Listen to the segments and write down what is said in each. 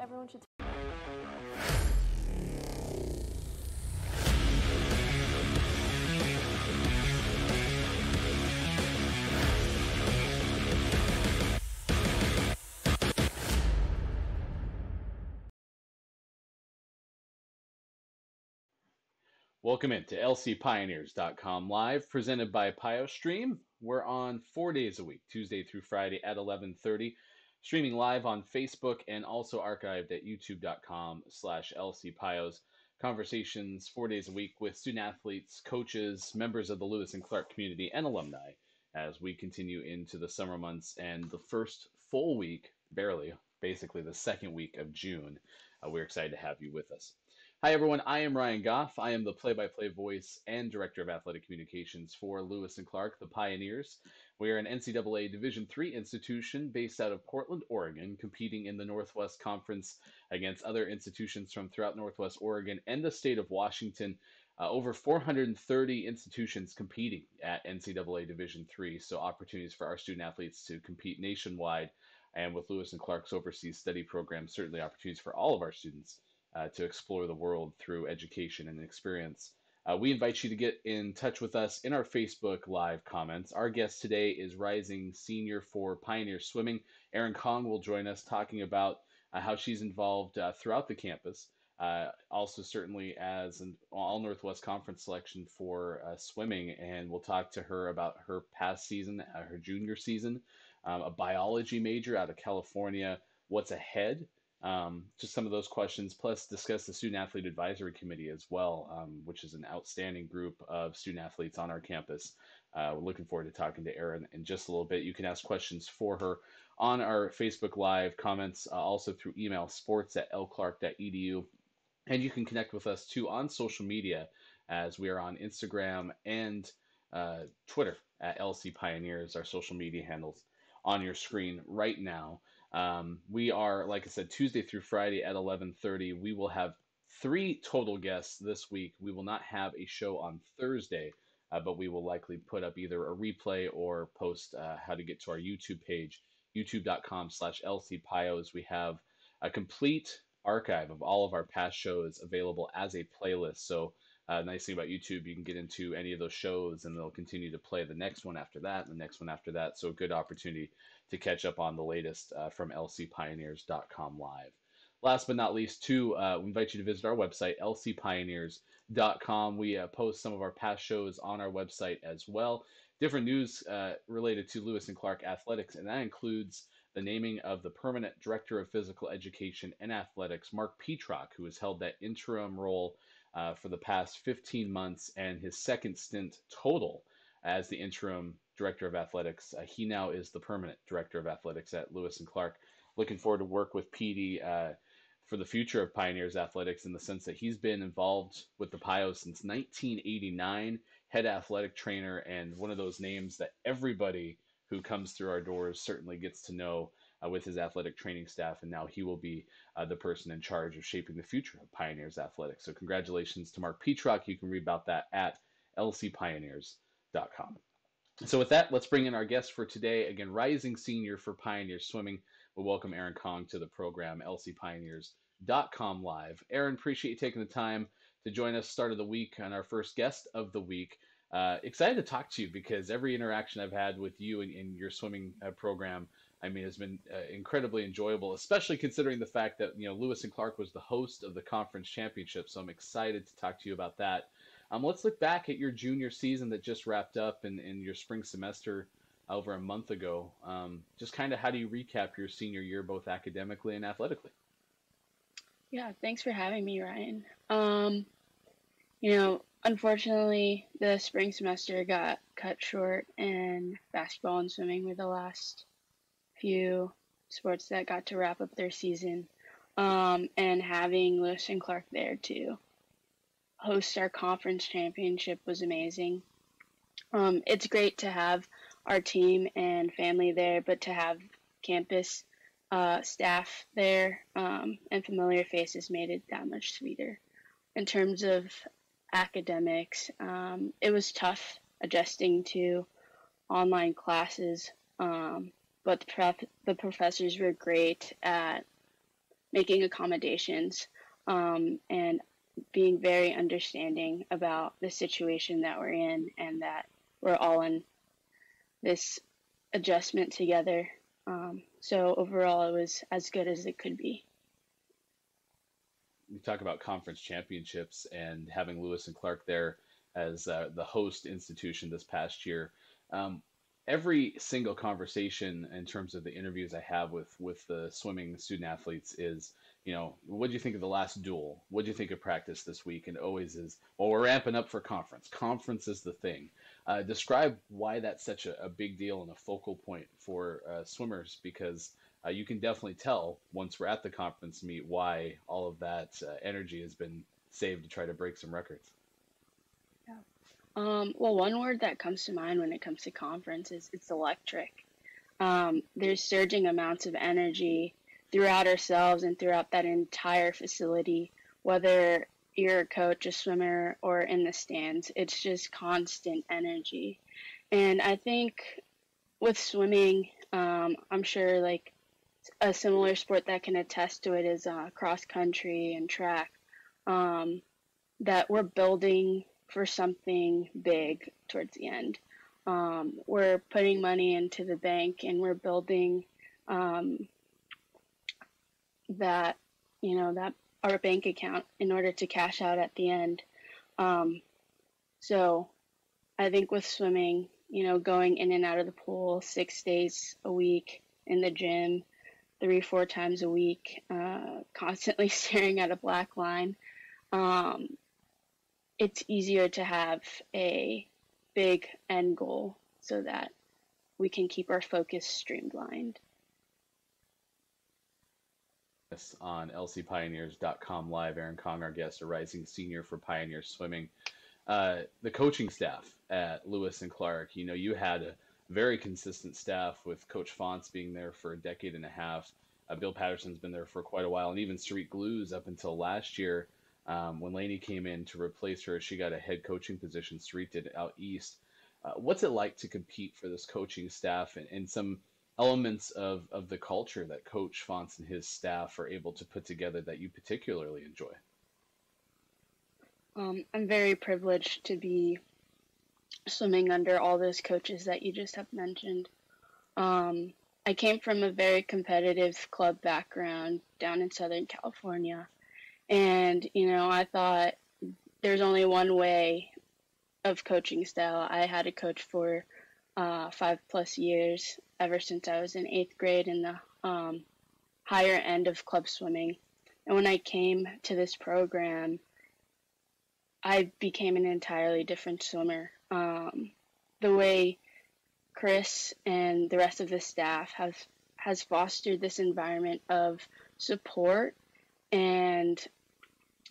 everyone should. Welcome into lcpioneers.com live, presented by PioStream. We're on 4 days a week, Tuesday through Friday at 11:30, streaming live on Facebook and also archived at youtube.com/lcpios. Conversations 4 days a week with student athletes, coaches, members of the Lewis and Clark community, and alumni as we continue into the summer months and the first full week, basically the second week of June. We're excited to have you with us. Hi, everyone. I am Ryan Goff. I am the play-by-play voice and director of athletic communications for Lewis and Clark, the Pioneers. We are an NCAA Division III institution based out of Portland, Oregon, competing in the Northwest Conference against other institutions from throughout Northwest Oregon and the state of Washington. Over 430 institutions competing at NCAA Division III, so opportunities for our student athletes to compete nationwide. And with Lewis and Clark's overseas study program, certainly opportunities for all of our students to explore the world through education and experience. We invite you to get in touch with us in our Facebook Live comments. Our guest today is rising senior for Pioneer Swimming. Erin Khong will join us talking about how she's involved throughout the campus. Also certainly as an All Northwest Conference selection for swimming, and we'll talk to her about her past season, her junior season, a biology major out of California, what's ahead, just some of those questions, plus discuss the Student Athlete Advisory Committee as well, which is an outstanding group of student athletes on our campus. We're looking forward to talking to Erin in just a little bit. You can ask questions for her on our Facebook Live comments, also through email, sports@lclark.edu. And you can connect with us too on social media, as we are on Instagram and Twitter at LC Pioneers, our social media handles on your screen right now. We are, like I said, Tuesday through Friday at 11:30. We will have 3 total guests this week. We will not have a show on Thursday, but we will likely put up either a replay or post how to get to our YouTube page, youtube.com/lcpios. We have a complete archive of all of our past shows available as a playlist. So nice thing about YouTube, you can get into any of those shows and they'll continue to play the next one after that and the next one after that. So a good opportunity to catch up on the latest from lcpioneers.com live. Last but not least, too, we invite you to visit our website, lcpioneers.com. We post some of our past shows on our website as well. Different news related to Lewis and Clark athletics, and that includes the naming of the permanent director of physical education and athletics, Mark Petrock, who has held that interim role for the past 15 months and his second stint total as the interim director of athletics. He now is the permanent director of athletics at Lewis and Clark. Looking forward to work with PD for the future of Pioneers athletics, in the sense that he's been involved with the Pios since 1989, head athletic trainer, and one of those names that everybody who comes through our doors certainly gets to know with his athletic training staff, and now he will be the person in charge of shaping the future of Pioneers athletics. So congratulations to Mark Petrock. You can read about that at lcpioneers.com. So with that, let's bring in our guest for today. Again, rising senior for Pioneers Swimming. We'll welcome Erin Khong to the program, lcpioneers.com live. Erin, appreciate you taking the time to join us start of the week on our first guest of the week. Excited to talk to you because every interaction I've had with you in your swimming program, I mean, has been incredibly enjoyable, especially considering the fact that, Lewis and Clark was the host of the conference championship. So I'm excited to talk to you about that. Let's look back at your junior season that just wrapped up and your spring semester over a month ago. Just kind of how do you recap your senior year, both academically and athletically? Yeah, thanks for having me, Ryan. Unfortunately, the spring semester got cut short, and basketball and swimming were the last few sports that got to wrap up their season. And having Lewis and Clark there to host our conference championship was amazing. It's great to have our team and family there, but to have campus staff there and familiar faces made it that much sweeter. In terms of academics, it was tough adjusting to online classes, but the professors were great at making accommodations, and being very understanding about the situation that we're in and that we're all in this adjustment together. So overall, it was as good as it could be. You talk about conference championships and having Lewis and Clark there as the host institution this past year. Um, every single conversation in terms of the interviews I have with the swimming student athletes is, what do you think of the last duel? What do you think of practice this week? And always is, well, we're ramping up for conference. Conference is the thing. Describe why that's such a big deal and a focal point for swimmers, because you can definitely tell once we're at the conference meet why all of that energy has been saved to try to break some records. Yeah. Well, one word that comes to mind when it comes to conference is it's electric. There's surging amounts of energy throughout ourselves and throughout that entire facility, whether you're a coach, a swimmer, or in the stands. It's just constant energy. And I think with swimming, I'm sure like a similar sport that can attest to it is cross country and track. Um, that we're building for something big towards the end. We're putting money into the bank and we're building um, that, that our bank account in order to cash out at the end. Um, so I think with swimming, going in and out of the pool 6 days a week in the gym, 3, 4 times a week, constantly staring at a black line. Um, it's easier to have a big end goal so that we can keep our focus streamlined. Yes, on lcpioneers.com live, Erin Khong, our guest, a rising senior for Pioneer Swimming. The coaching staff at Lewis and Clark, you had a very consistent staff with Coach Fonts being there for a decade and a half. Bill Patterson's been there for quite a while, and even Sarit Glues up until last year. When Lainey came in to replace her, she got a head coaching position. Sarit did out east. What's it like to compete for this coaching staff and some elements of the culture that Coach Fonts and his staff are able to put together that you particularly enjoy? I'm very privileged to be swimming under all those coaches that you just have mentioned. Um, I came from a very competitive club background down in Southern California. And, I thought there's only one way of coaching style. I had a coach for 5+ years, ever since I was in 8th grade in the higher end of club swimming. And when I came to this program, I became an entirely different swimmer. The way Chris and the rest of the staff has fostered this environment of support, and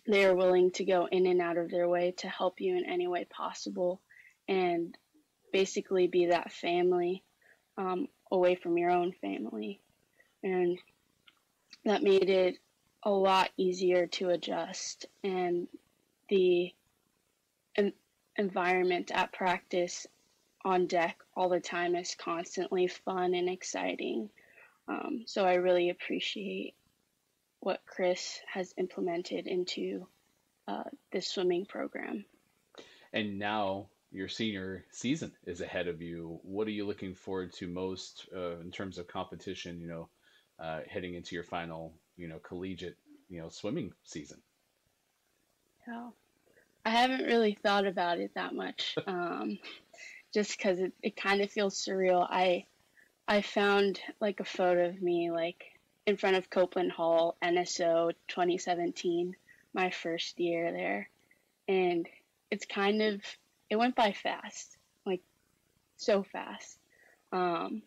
they are willing to go in and out of their way to help you in any way possible and basically be that family away from your own family. And that made it a lot easier to adjust. And the environment at practice on deck all the time is constantly fun and exciting. So I really appreciate what Chris has implemented into this swimming program. And now your senior season is ahead of you. What are you looking forward to most in terms of competition? Heading into your final, collegiate, swimming season. So I haven't really thought about it that much, just because it kind of feels surreal. I found like a photo of me like in front of Copeland Hall, NSO 2017, my first year there, and it went by fast, like so fast. Um,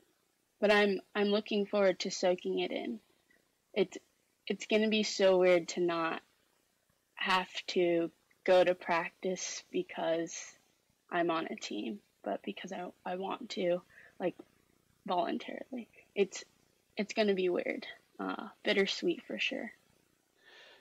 but I'm looking forward to soaking it in. It's it's gonna be so weird to not have to go to practice because I'm on a team, but because I want to, like voluntarily. It's gonna be weird, bittersweet for sure.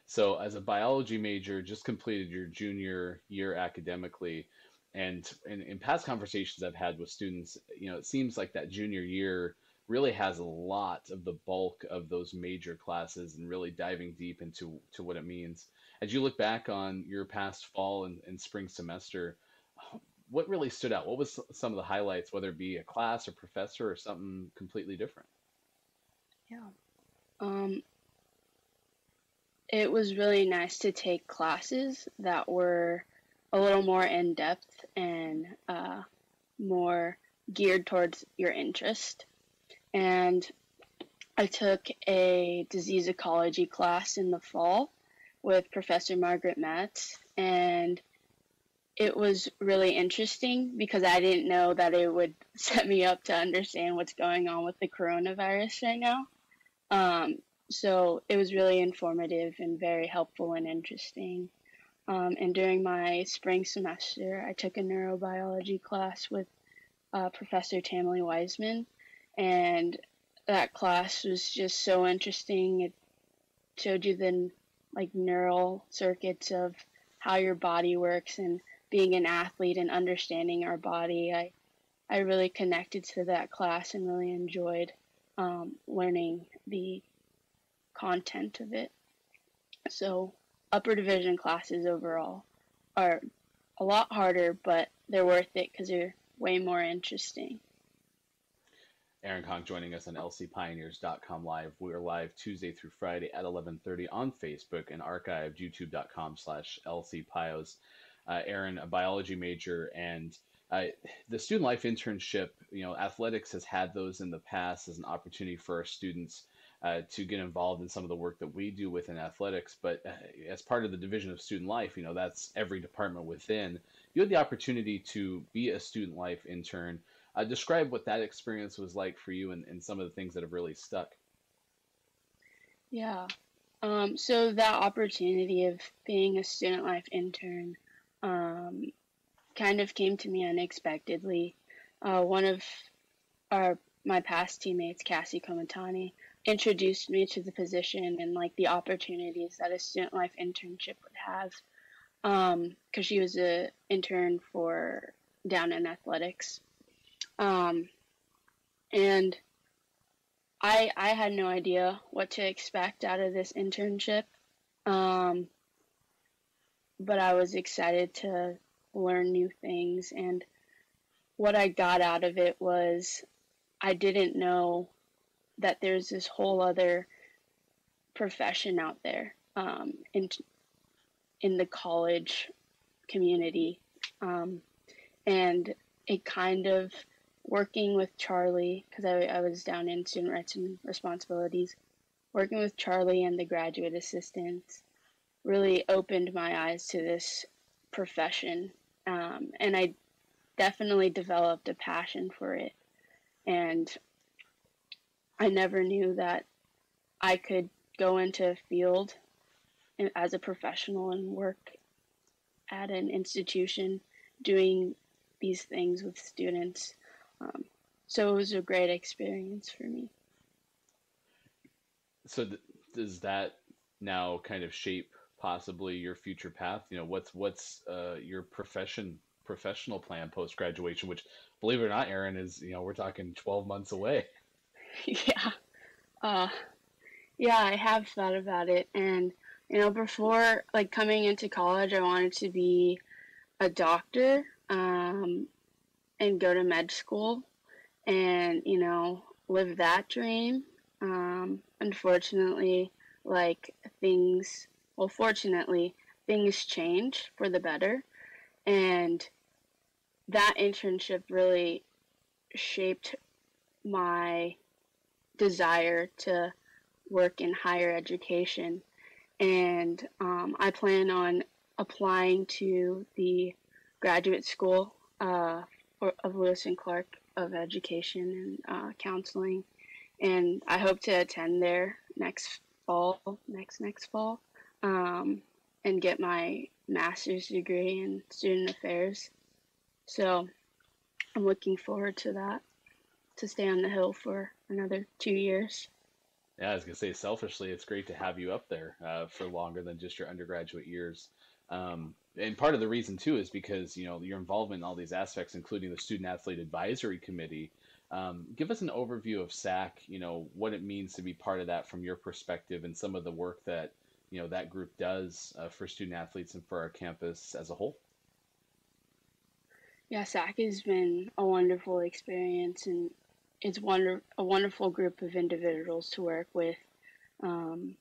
So, as a biology major, just completed your junior year academically, and in past conversations I've had with students, it seems like that junior year really has a lot of the bulk of those major classes and really diving deep into what it means. As you look back on your past fall and spring semester, what really stood out? What was some of the highlights, whether it be a class or professor or something completely different? Yeah. Um, it was really nice to take classes that were a little more in depth and more geared towards your interest. And I took a disease ecology class in the fall with Professor Margaret Metz, and it was really interesting because I didn't know that it would set me up to understand what's going on with the coronavirus right now. Um, so it was really informative and very helpful and interesting. And during my spring semester, I took a neurobiology class with Professor Tamily Wiseman, and that class was just so interesting. It showed you the neural circuits of how your body works, and being an athlete and understanding our body. I really connected to that class and really enjoyed learning the content of it. So upper division classes overall are a lot harder, but they're worth it because they're way more interesting. Erin Khong joining us on lcpioneers.com live. We're live Tuesday through Friday at 11:30 on Facebook and archived youtube.com/lcpios. Erin, a biology major, and the student life internship, athletics has had those in the past as an opportunity for our students to get involved in some of the work that we do within athletics. But as part of the division of student life, that's every department within. You had the opportunity to be a student life intern. Describe what that experience was like for you and some of the things that have really stuck. Yeah. So that opportunity of being a student life intern um, kind of came to me unexpectedly. One of my past teammates, Cassie Komatani, introduced me to the position and the opportunities that a student life internship would have. Because she was an intern for down in athletics. And I had no idea what to expect out of this internship. Um, but I was excited to learn new things. And what I got out of it was I didn't know that there's this whole other profession out there in the college community. And it kind of working with Charlie, because I was down in student rights and responsibilities, working with Charlie and the graduate assistants really opened my eyes to this profession. And I definitely developed a passion for it. And I never knew that I could go into a field as a professional and work at an institution doing these things with students. So it was a great experience for me. So does that now kind of shape possibly your future path? What's your professional plan post graduation? Which, believe it or not, Erin, is we're talking 12 months away. Yeah. Uh, yeah, I have thought about it. And, before coming into college, I wanted to be a doctor and go to med school and, live that dream. Unfortunately, fortunately, things change for the better. And that internship really shaped my desire to work in higher education. And I plan on applying to the graduate school of Lewis and Clark of Education and Counseling. And I hope to attend there next fall, and get my master's degree in student affairs. So I'm looking forward to that, to stay on the Hill for another 2 years. Yeah, I was gonna say selfishly, it's great to have you up there for longer than just your undergraduate years. And part of the reason too is because your involvement in all these aspects, including the Student Athlete Advisory Committee, Give us an overview of SAC, what it means to be part of that from your perspective and some of the work that, that group does for student athletes and for our campus as a whole. Yeah, SAC has been a wonderful experience, and it's a wonderful group of individuals to work with. Um,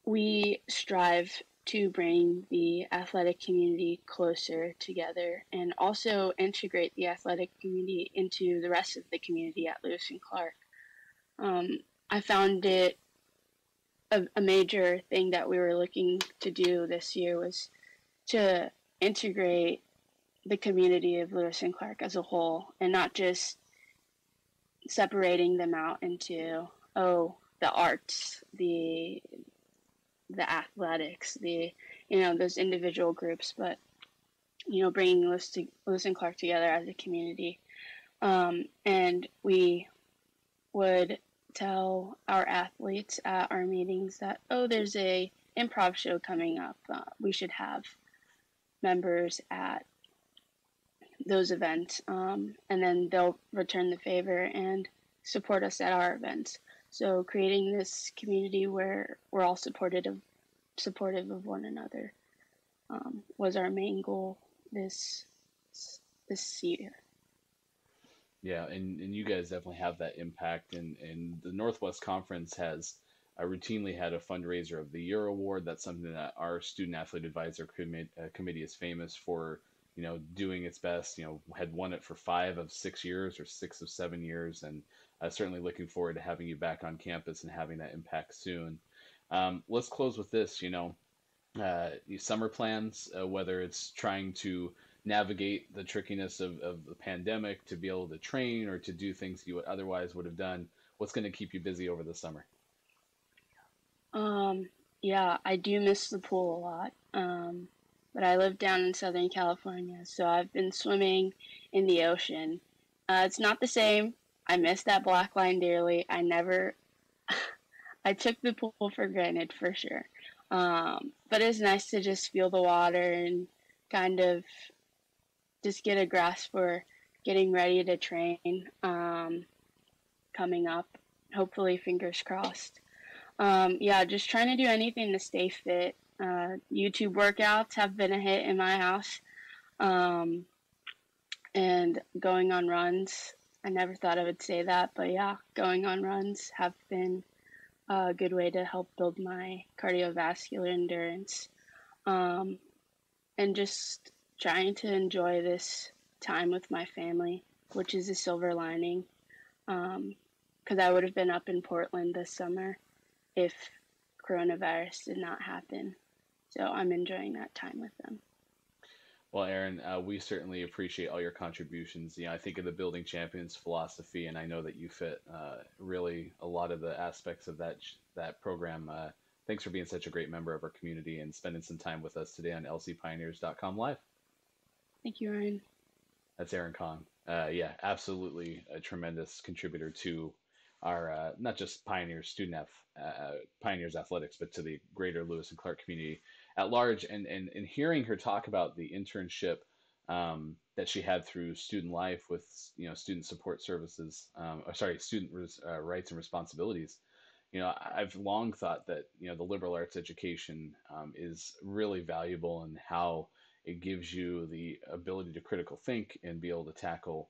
we strive to bring the athletic community closer together and also integrate the athletic community into the rest of the community at Lewis and Clark. Um, I found it a major thing that we were looking to do this year was to integrate the community of Lewis and Clark as a whole and not just separating them out into, oh, the arts, the athletics, those individual groups, but bringing Lewis and Clark together as a community. And we would tell our athletes at our meetings that, oh, there's a improv show coming up. We should have members at those events, and then they'll return the favor and support us at our events. So creating this community where we're all supportive of one another was our main goal this year. Yeah, and you guys definitely have that impact. And the Northwest Conference has routinely had a fundraiser of the year award. That's something that our student athlete advisor committee is famous for, doing its best. Had won it for 5 of 6 years or 6 of 7 years, and certainly looking forward to having you back on campus and having that impact soon. Let's close with this. Summer plans, whether it's trying to navigate the trickiness of the pandemic to be able to train or to do things you would otherwise would have done. What's going to keep you busy over the summer? Um, yeah, I do miss the pool a lot. But I live down in Southern California, so I've been swimming in the ocean. It's not the same. I miss that black line dearly. I took the pool for granted for sure. But it's nice to just feel the water and kind of just get a grasp for getting ready to train coming up. Hopefully, fingers crossed. Yeah, just trying to do anything to stay fit. YouTube workouts have been a hit in my house, um, and going on runs. I never thought I would say that, but yeah, going on runs have been a good way to help build my cardiovascular endurance, um, and just trying to enjoy this time with my family, which is a silver lining, because I would have been up in Portland this summer if coronavirus did not happen. So I'm enjoying that time with them. Well, Erin, we certainly appreciate all your contributions. I think of the Building Champions philosophy, and I know that you fit really a lot of the aspects of that program. Thanks for being such a great member of our community and spending some time with us today on lcpioneers.com live. Thank you, Ryan. That's Erin Khong. Yeah, absolutely a tremendous contributor to our not just Pioneers athletics, but to the greater Lewis and Clark community at large. And hearing her talk about the internship that she had through Student Life with student support services, or sorry, rights and responsibilities. I've long thought that the liberal arts education is really valuable in how it gives you the ability to critical think and be able to tackle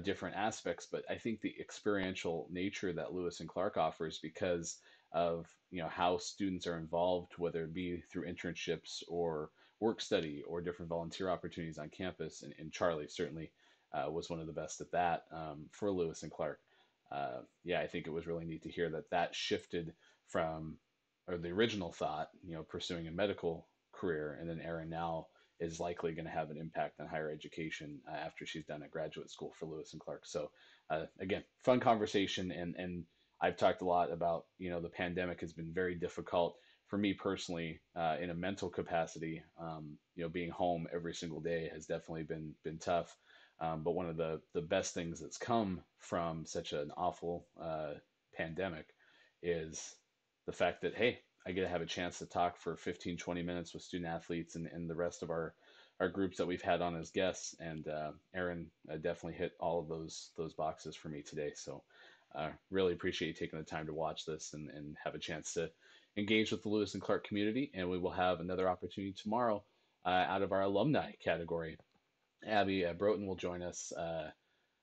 different aspects. But I think the experiential nature that Lewis and Clark offers, because of how students are involved, whether it be through internships or work study or different volunteer opportunities on campus, and Charlie certainly was one of the best at that for Lewis and Clark. Yeah, I think it was really neat to hear that shifted from, or the original thought, pursuing a medical career, and then Erin now is likely going to have an impact on higher education after she's done a graduate school for Lewis and Clark. So again, fun conversation, and I've talked a lot about the pandemic has been very difficult for me personally in a mental capacity. Being home every single day has definitely been tough. But one of the best things that's come from such an awful pandemic is the fact that, hey, I get to have a chance to talk for 15, 20 minutes with student athletes and the rest of our our groups that we've had on as guests, and Erin definitely hit all of those boxes for me today. So really appreciate you taking the time to watch this and have a chance to engage with the Lewis and Clark community. And we will have another opportunity tomorrow out of our alumni category. Abby Broughton will join us.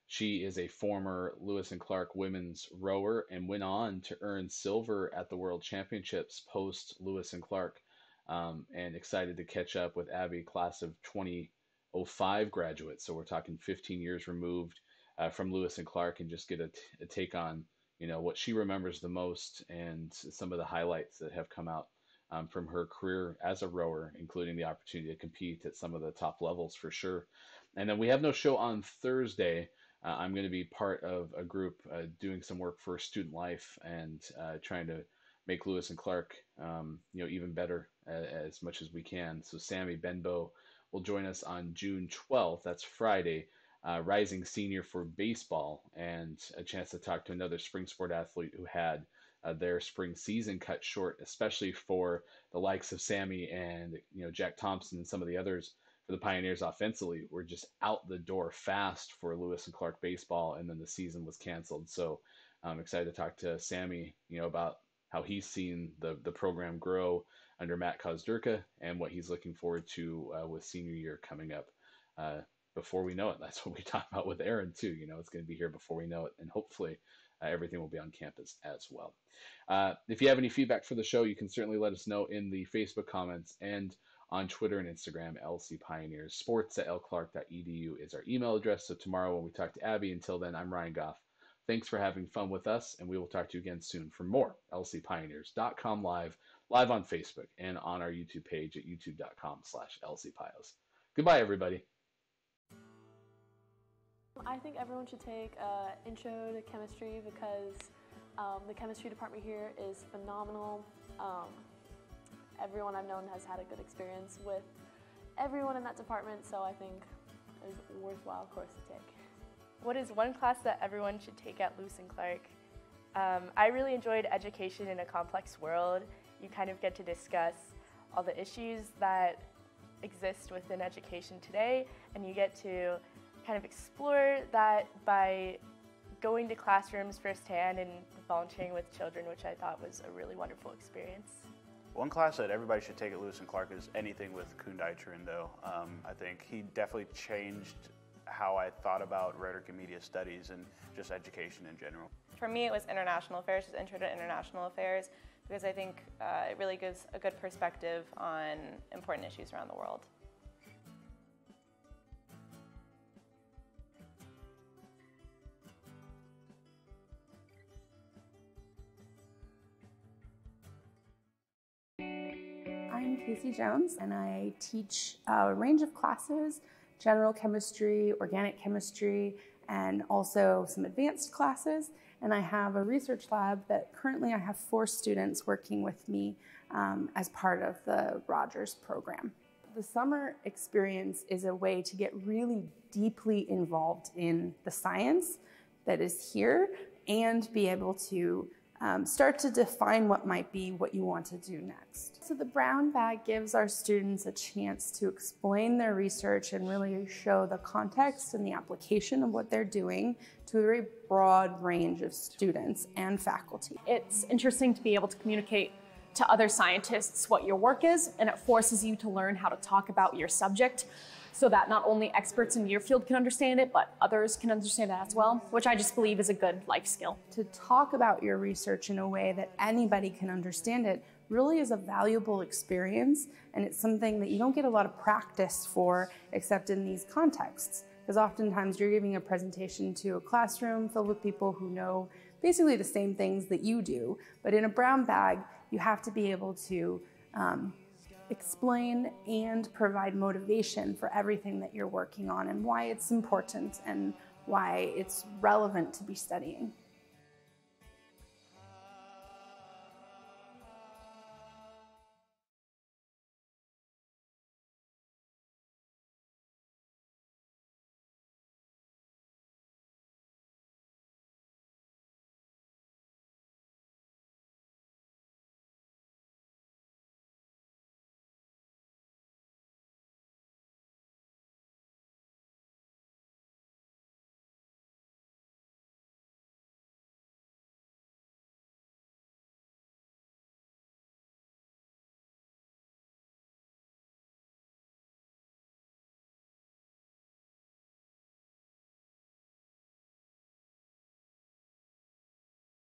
She is a former Lewis and Clark women's rower and went on to earn silver at the World Championships post Lewis and Clark. And excited to catch up with Abby, class of 2005 graduate. So we're talking 15 years removed from Lewis and Clark, and just get a take on what she remembers the most and some of the highlights that have come out from her career as a rower, including the opportunity to compete at some of the top levels for sure. And then we have no show on Thursday. I'm going to be part of a group doing some work for student life and trying to make Lewis and Clark, even better as much as we can. So Sammy Benbow will join us on June 12th. That's Friday, rising senior for baseball, and a chance to talk to another spring sport athlete who had their spring season cut short, especially for the likes of Sammy and Jack Thompson and some of the others for the Pioneers offensively were just out the door fast for Lewis and Clark baseball, and then the season was canceled. So I'm excited to talk to Sammy, about how he's seen the program grow under Matt Kozdurka and what he's looking forward to with senior year coming up. Before we know it, that's what we talk about with Erin too. It's going to be here before we know it, and hopefully everything will be on campus as well. If you have any feedback for the show, you can certainly let us know in the Facebook comments and on Twitter and Instagram. LC Pioneers Sports at lclark.edu is our email address. So tomorrow when we talk to Abby, until then, I'm Ryan Goff. Thanks for having fun with us, and we will talk to you again soon for more lcpioneers.com live on Facebook, and on our YouTube page at youtube.com/lcpios. Goodbye, everybody. I think everyone should take intro to chemistry because the chemistry department here is phenomenal. Everyone I've known has had a good experience with everyone in that department, so I think it's a worthwhile course to take. What is one class that everyone should take at Lewis and Clark? I really enjoyed Education in a Complex World. You kind of get to discuss all the issues that exist within education today, and you get to kind of explore that by going to classrooms firsthand and volunteering with children, which I thought was a really wonderful experience. One class that everybody should take at Lewis and Clark is anything with Kundai Trindo. I think he definitely changed how I thought about rhetoric and media studies and just education in general. For me, it was international affairs, just intro to international affairs, because I think it really gives a good perspective on important issues around the world. I'm Casey Jones, and I teach a range of classes: general chemistry, organic chemistry, and also some advanced classes. And I have a research lab that currently I have 4 students working with me as part of the Rogers program. The summer experience is a way to get really deeply involved in the science that is here and be able to start to define what might be what you want to do next. So the brown bag gives our students a chance to explain their research and really show the context and the application of what they're doing to a very broad range of students and faculty. It's interesting to be able to communicate to other scientists what your work is, and it forces you to learn how to talk about your subject so that not only experts in your field can understand it, but others can understand it as well, which I just believe is a good life skill. To talk about your research in a way that anybody can understand it really is a valuable experience, and it's something that you don't get a lot of practice for except in these contexts, because oftentimes you're giving a presentation to a classroom filled with people who know basically the same things that you do, but in a brown bag, you have to be able to explain and provide motivation for everything that you're working on and why it's important and why it's relevant to be studying.